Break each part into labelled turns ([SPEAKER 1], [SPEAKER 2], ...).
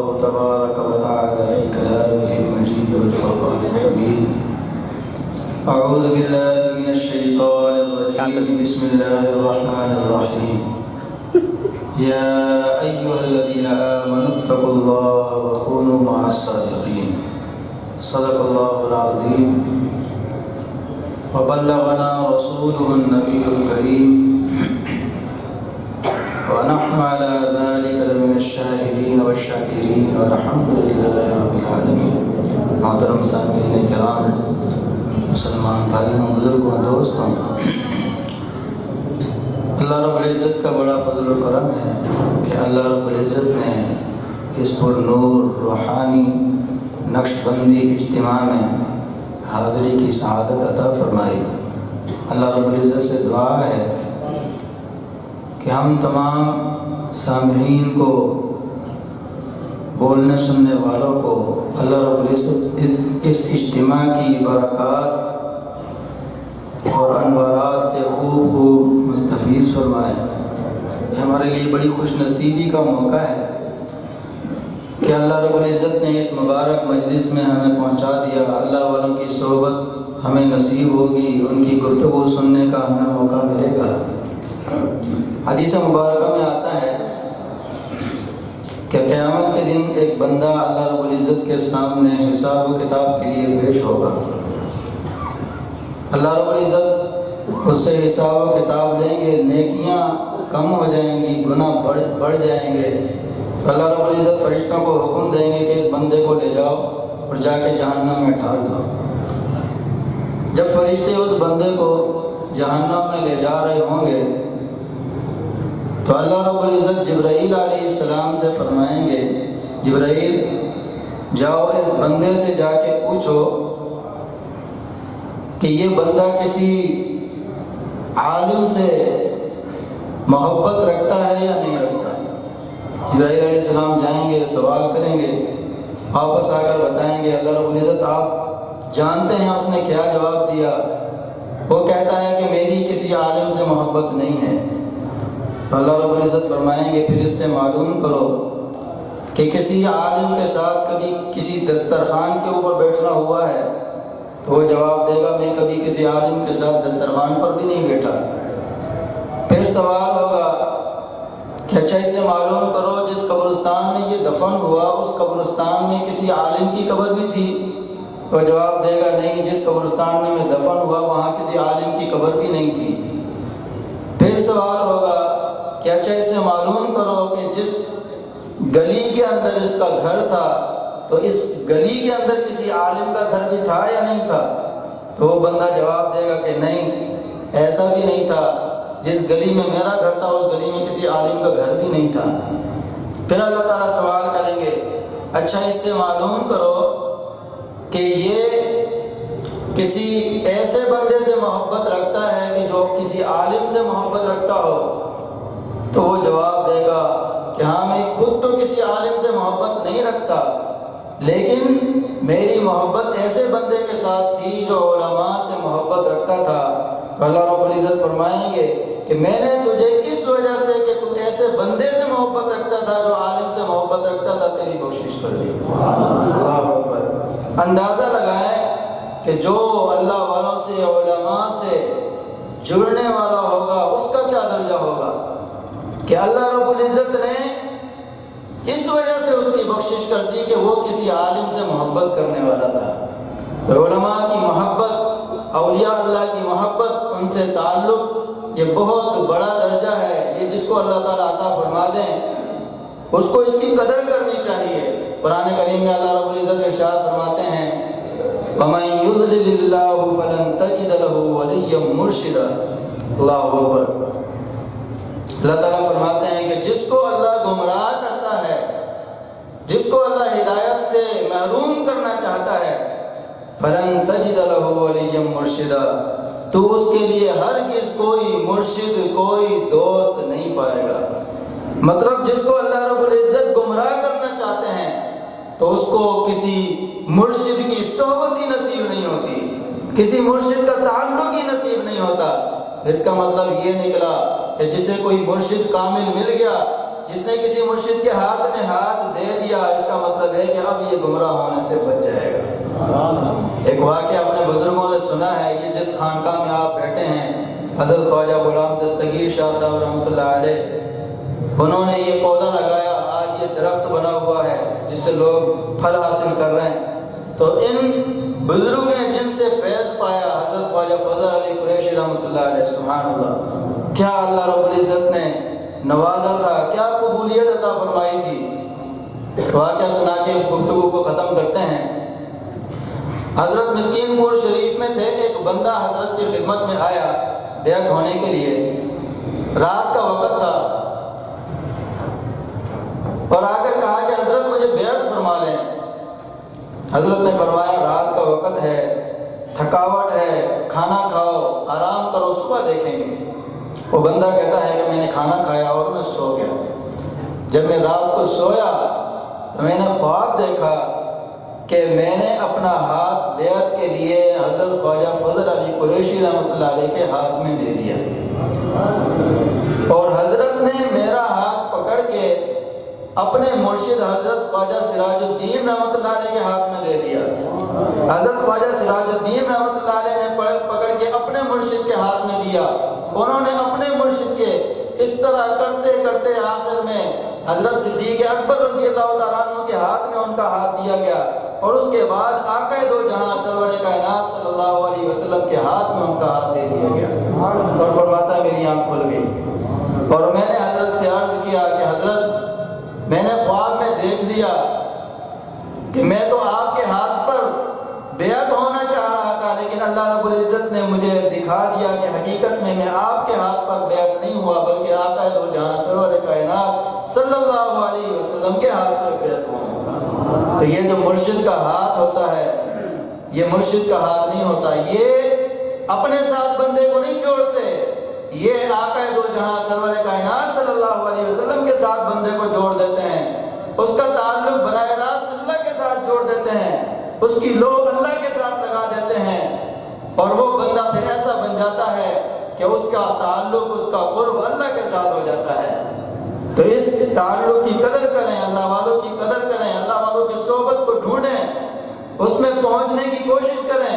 [SPEAKER 1] الله تبارك وتعالى في كلامه المجيد والفرقان الحميد. أعوذ بالله من الشيطان الرجيم. بسم الله الرحمن الرحيم. يا أيها الذين آمنوا اتقوا الله وكونوا مع الصادقين. صدق الله العظيم. وبلغنا رسوله النبي الكريم ونحن على ذلك لمن الشاهدين والشاكرين والحمد لله رب العالمين. محترم سامعین کرام، مسلمان بھائیوں، بزرگوں، دوستوں، اللہ رب العزت کا بڑا فضل و کرم ہے کہ اللہ رب العزت نے اس پر نور روحانی نقش بندی اجتماع میں حاضری کی سعادت عطا فرمائی. اللہ رب العزت سے دعا ہے کہ ہم تمام سامعین کو، بولنے سننے والوں کو اللہ رب العزت اس اجتماع کی برکات اور انوارات سے خوب خوب مستفیض فرمائے. یہ ہمارے لیے بڑی خوش نصیبی کا موقع ہے کہ اللہ رب العزت نے اس مبارک مجلس میں ہمیں پہنچا دیا. اللہ والوں کی صحبت ہمیں نصیب ہوگی، ان کی گفتگو سننے کا ہمیں موقع ملے گا. حدیث مبارکہ میں آتا ہے کہ قیامت کے دن ایک بندہ اللہ رب العزت کے سامنے حساب و کتاب کے لیے پیش ہوگا. اللہ رب العزت اس سے حساب و کتاب لیں گے، نیکیاں کم ہو جائیں گی، گناہ بڑھ جائیں گے. تو اللہ رب العزت فرشتوں کو حکم دیں گے کہ اس بندے کو لے جاؤ اور جا کے جہنم میں ڈال دو. جب فرشتے اس بندے کو جہنم میں لے جا رہے ہوں گے تو اللہ رب العزت جبرائیل علیہ السلام سے فرمائیں گے، جبرائیل جاؤ اس بندے سے جا کے پوچھو کہ یہ بندہ کسی عالم سے محبت رکھتا ہے یا نہیں رکھتا. جبرائیل علیہ السلام جائیں گے، سوال کریں گے، واپس آ کر بتائیں گے اللہ رب العزت آپ جانتے ہیں اس نے کیا جواب دیا. وہ کہتا ہے کہ میری کسی عالم سے محبت نہیں ہے. تو اللہ رب العزت فرمائیں گے پھر اس سے معلوم کرو کہ کسی عالم کے ساتھ کبھی کسی دسترخوان کے اوپر بیٹھنا ہوا ہے. تو وہ جواب دے گا میں کبھی کسی عالم کے ساتھ دسترخوان پر بھی نہیں بیٹھا. پھر سوال ہوگا کہ اچھا اس سے معلوم کرو جس قبرستان میں یہ دفن ہوا اس قبرستان میں کسی عالم کی قبر بھی تھی. تو جواب دے گا نہیں، جس قبرستان میں دفن ہوا وہاں کسی عالم کی قبر بھی نہیں تھی. پھر سوال ہوگا کہ اچھا اس سے معلوم کرو کہ جس گلی کے اندر اس کا گھر تھا تو اس گلی کے اندر کسی عالم کا گھر بھی تھا یا نہیں تھا. تو وہ بندہ جواب دے گا کہ نہیں، ایسا بھی نہیں تھا. جس گلی میں میرا گھر تھا اس گلی میں کسی عالم کا گھر بھی نہیں تھا. پھر اللہ تعالیٰ سوال کریں گے اچھا اس سے معلوم کرو کہ یہ کسی ایسے بندے سے محبت رکھتا ہے کہ جو کسی عالم سے محبت رکھتا ہو. تو وہ جواب دے گا کہ ہاں میں خود تو کسی عالم سے محبت نہیں رکھتا لیکن میری محبت ایسے بندے کے ساتھ تھی جو علماء سے محبت رکھتا تھا. تو اللہ رب العزت فرمائیں گے کہ میں نے تجھے اس وجہ سے کہ تو ایسے بندے سے محبت رکھتا تھا جو عالم سے محبت رکھتا تھا تیری بخشش کر دی. اللہ اکبر. اندازہ لگائیں کہ جو اللہ والوں سے علماء سے جڑنے والا ہوگا اس کا کیا درجہ ہوگا کہ اللہ رب العزت نے اس وجہ سے اس کی بخشش کر دی کہ وہ کسی عالم سے محبت کرنے والا تھا. تو علماء کی محبت، اولیاء اللہ کی محبت، ان سے تعلق یہ بہت بڑا درجہ ہے. یہ جس کو اللہ تعالیٰ عطا فرما دیں اس کو اس کی قدر کرنی چاہیے. قرآن کریم میں اللہ رب العزت ارشاد فرماتے ہیں وَمَن يُضْلِلِ اللَّهُ فَلَن تَجِدَ لَهُ وَلِيًّا مُرْشِدًا. اللہ اکبر. اللہ تعالیٰ فرماتے ہیں کہ جس کو اللہ گمراہ کرتا ہے، جس کو اللہ ہدایت سے محروم کرنا چاہتا ہے فَلَن تَجِدَ لَهُ وَلِيًّا مُرْشِدًا، تو اس کے لیے ہرگز کوئی مرشد، کوئی دوست نہیں پائے گا. مطلب جس کو اللہ رب العزت گمراہ کرنا چاہتے ہیں تو اس کو کسی مرشد کی صحبت ہی نصیب نہیں ہوتی، کسی مرشد کا تعلق ہی نصیب نہیں ہوتا. اس کا مطلب یہ نکلا کہ جسے کوئی مرشد کامل مل گیا جس نے کسی مرشد کے ہاتھ میں ہاتھ دے دیا اس کا مطلب ہے کہ اب یہ گمراہ ہونے سے بچ جائے گا۔ ایک واقعہ اپنے بزرگوں نے سنا ہے، یہ جس خانقاہ میں آپ بیٹھے ہیں حضرت خواجہ غلام دستگیر شاہ صاحب رحمۃ اللہ علیہ، انہوں نے یہ پودا لگایا، آج یہ درخت بنا ہوا ہے جس سے لوگ پھل حاصل کر رہے ہیں۔ تو ان بزرگ نے جن سے فیض پایا حضرت خواجہ فضل علی قریشی رحمۃ اللہ علیہ، سبحان اللہ، کیا اللہ رب العزت نے نوازا تھا، کیا قبولیت عطا فرمائی تھی۔ واقعہ سنا کے گفتگو کو ختم کرتے ہیں۔ حضرت مسکین پور شریف میں تھے، ایک بندہ حضرت کی خدمت میں آیا بیعت ہونے کے لیے، رات کا وقت تھا اور آ کر کہا کہ حضرت مجھے بیعت فرما لیں۔ حضرت نے فرمایا رات کا وقت ہے، تھکاوٹ ہے، کھانا کھاؤ، آرام کرو، صبح دیکھیں گے۔ وہ بندہ کہتا ہے کہ میں نے کھانا کھایا اور میں سو گیا۔ جب میں رات کو سویا تو میں نے خواب دیکھا کہ میں نے اپنا ہاتھ بیعت کے لیے حضرت خواجہ فضل علی قریشی رحمۃ اللہ علیہ کے ہاتھ میں دے دیا، اور حضرت نے میرا ہاتھ پکڑ کے اپنے مرشد حضرت خواجہ سراج الدین رحمۃ اللہ علیہ کے ہاتھ میں دے دیا۔ حضرت خواجہ سراج الدین رحمۃ اللہ علیہ نے پکڑ کے اپنے مرشد کے ہاتھ میں دیا، انہوں نے اپنے مرشد کے، اس طرح کرتے کرتے آخر میں حضرت صدیق اکبر رضی اللہ تعالیٰ عنہ کے ہاتھ میں ان کا ہاتھ دیا گیا، اور اس کے بعد آقا دو جہاں سرور کائنات صلی اللہ علیہ وسلم کے ہاتھ میں ان کا ہاتھ دے دیا گیا، اور فرماتا میری آنکھ کھل گئی، اور میں نے حضرت سے عرض کیا کہ حضرت میں نے خواب میں دیکھ لیا کہ میں تو آپ کے ہاتھ پر بیعت ہونا چاہ رہا تھا، لیکن اللہ رب العزت نے مجھے دکھا دیا کہ حقیقت میں آپ کے ہاتھ پر بیعت نہیں ہوا بلکہ آقا دو جہاں سرور کائنات صلی اللہ علیہ وسلم کے ہاتھ پر بیعت ہوا۔ تو یہ جو مرشد کا ہاتھ ہوتا ہے یہ مرشد کا ہاتھ نہیں ہوتا، یہ اپنے ساتھ بندے کو نہیں جوڑتے، یہ آقا دو جہاں سرور کائنات صلی اللہ علیہ وسلم کے ساتھ بندے کو جوڑ دیتے ہیں، اس کا تعلق براہ راست اللہ کے ساتھ جوڑ دیتے ہیں، اس کی لو اللہ کے ساتھ لگا دیتے ہیں، اور وہ بندہ پھر ایسا بن جاتا ہے کہ اس کا تعلق، اس کا قرب اللہ کے ساتھ ہو جاتا ہے۔ تو اس تعلق کی قدر کریں، اللہ والوں کی قدر کریں، اللہ والوں کی صحبت کو ڈھونڈیں، اس میں پہنچنے کی کوشش کریں،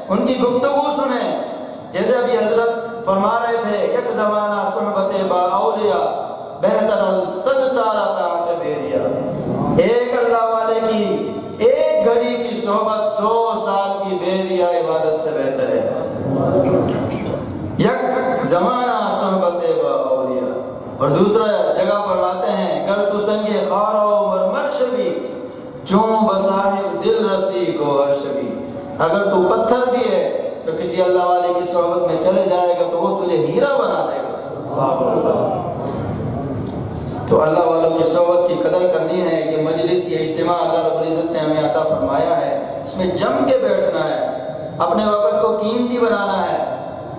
[SPEAKER 1] ان کی گفتگو سنیں۔ جیسے ابھی حضرت فرما رہے تھے یک زمانہ صحبت با اولیاء بہتر صد سالہ طاعت بیریا، ایک اللہ والے کی ایک گھڑی کی صحبت 100 سال کی بیریا عبادت سے بہتر ہے۔ یک زمانہ صحبت با اولیاء، اور دوسرا جگہ فرماتے ہیں گر تو سنگ خارو مرمر شبی چون بصاحب دل رسی گوہر شبی، اگر تو پتھر بھی ہے تو کسی اللہ والے کی صحبت میں چلے جائے گا تو وہ تجھے ہیرا بنا دے گا۔ تو اللہ والوں کی صحبت کی قدر کرنی ہے۔ یہ مجلس، یہ اجتماع اللہ رب العزت نے ہمیں عطا فرمایا ہے، اس میں جم کے بیٹھنا ہے، اپنے وقت کو قیمتی بنانا ہے،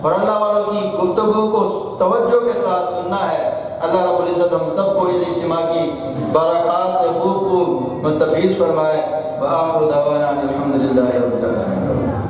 [SPEAKER 1] اور اللہ والوں کی گفتگو کو توجہ کے ساتھ سننا ہے۔ اللہ رب العزت ہم سب کو اس اجتماع کی برکات سے خوب خوب مستفیض فرمائے۔ وآخر دعوانا الحمدللہ رب العالمین۔